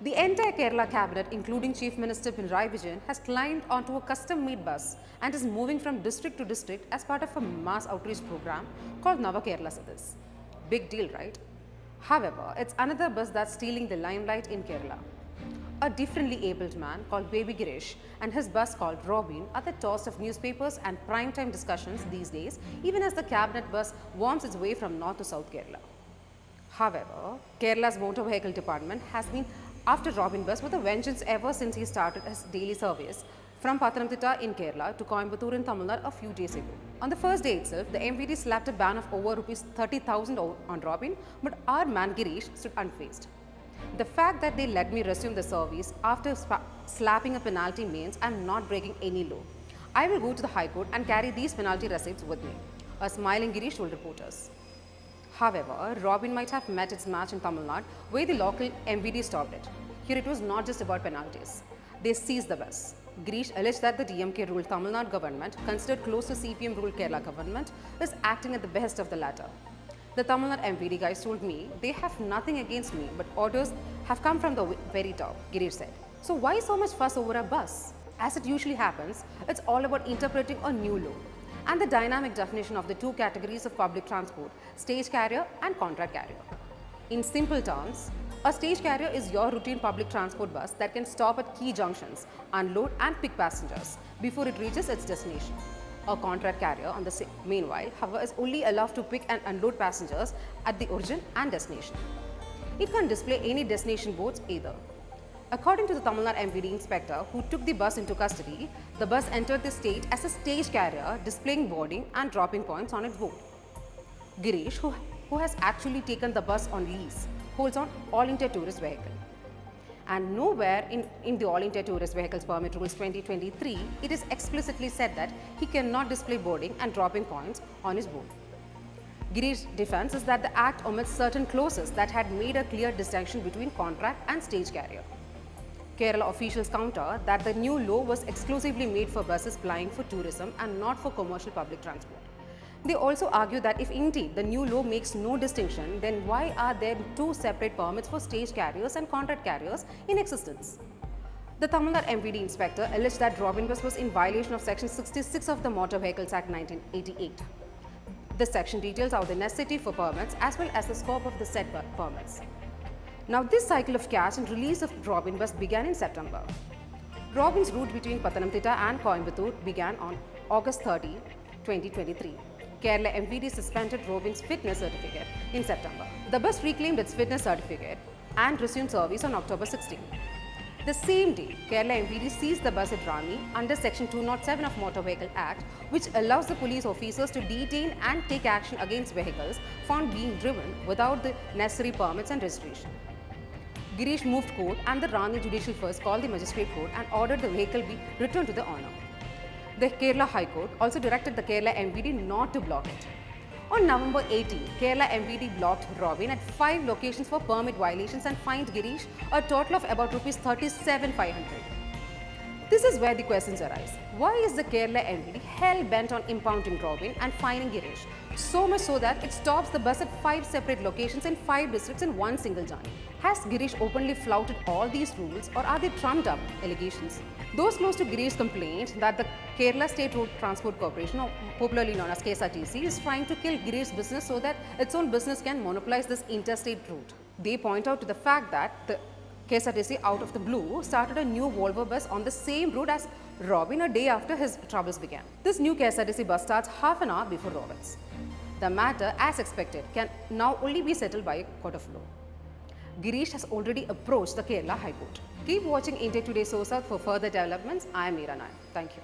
The entire Kerala cabinet, including Chief Minister Pinarayi Vijayan, has climbed onto a custom-made bus and is moving from district to district as part of a mass outreach program called Nava Kerala Sadis. Big deal, right? However, it's another bus that's stealing the limelight in Kerala. A differently abled man called Baby Gireesh and his bus called Robin are the toss of newspapers and primetime discussions these days, even as the cabinet bus worms its way from north to south Kerala. However, Kerala's motor vehicle department has been after Robin bus with a vengeance ever since he started his daily service from Pathanamthitta in Kerala to Coimbatore in Tamil Nadu a few days ago. On the first day itself, the MVD slapped a ban of over Rs 30,000 on Robin, but our man Gireesh stood unfazed. The fact that they let me resume the service after slapping a penalty means I'm not breaking any law. I will go to the High Court and carry these penalty receipts with me. A smiling Gireesh told reporters. However, Robin might have met its match in Tamil Nadu, where the local MVD stopped it. Here it was not just about penalties. They seized the bus. Gireesh alleged that the DMK-ruled Tamil Nadu government, considered close to CPM-ruled Kerala government, is acting at the behest of the latter. The Tamil Nadu MVD guys told me they have nothing against me, but orders have come from the very top, Gireesh said. So why so much fuss over a bus? As it usually happens, it's all about interpreting a new law and the dynamic definition of the two categories of public transport, stage carrier and contract carrier. In simple terms, a stage carrier is your routine public transport bus that can stop at key junctions, unload and pick passengers before it reaches its destination. A contract carrier, on the meanwhile, however, is only allowed to pick and unload passengers at the origin and destination. It can't display any destination boards either. According to the Tamil Nadu MVD inspector who took the bus into custody, the bus entered the state as a stage carrier displaying boarding and dropping points on its board. Gireesh, who has actually taken the bus on lease, holds on All India Tourist Vehicle. And nowhere in the All India Tourist Vehicles Permit Rules 2023, it is explicitly said that he cannot display boarding and dropping points on his board. Gireesh's defense is that the Act omits certain clauses that had made a clear distinction between contract and stage carrier. Kerala officials counter that the new law was exclusively made for buses plying for tourism and not for commercial public transport. They also argue that if indeed the new law makes no distinction, then why are there two separate permits for stage carriers and contract carriers in existence? The Tamil Nadu MVD inspector alleged that Robin bus was in violation of Section 66 of the Motor Vehicles Act 1988. This section details out the necessity for permits as well as the scope of the said permits. Now, this cycle of catch and release of Robin bus began in September. Robin's route between Pathanamthitta and Coimbatore began on August 30, 2023. Kerala MVD suspended Robin's fitness certificate in September. The bus reclaimed its fitness certificate and resumed service on October 16. The same day, Kerala MVD seized the bus at Rani under Section 207 of Motor Vehicle Act, which allows the police officers to detain and take action against vehicles found being driven without the necessary permits and registration. Gireesh moved court and the Rani Judicial First called the Magistrate Court and ordered the vehicle be returned to the owner. The Kerala High Court also directed the Kerala MVD not to block it. On November 18, Kerala MVD blocked Robin at 5 locations for permit violations and fined Gireesh a total of about Rs 37,500. This is where the questions arise. Why is the Kerala MVD hell-bent on impounding Robin and fining Gireesh? So much so that it stops the bus at 5 separate locations in 5 districts in one single journey. Has Gireesh openly flouted all these rules or are they trumped up allegations? Those close to Gireesh complained that the Kerala State Road Transport Corporation, or popularly known as KSRTC, is trying to kill Gireesh's business so that its own business can monopolize this interstate route. They point out to the fact that the KSRTC, out of the blue, started a new Volvo bus on the same route as Robin a day after his troubles began. This new KSRTC bus starts half an hour before Robin's. The matter, as expected, can now only be settled by a court of law. Gireesh has already approached the Kerala High Court. Keep watching India Today SoSouth for further developments. I am Meera Nair. Thank you.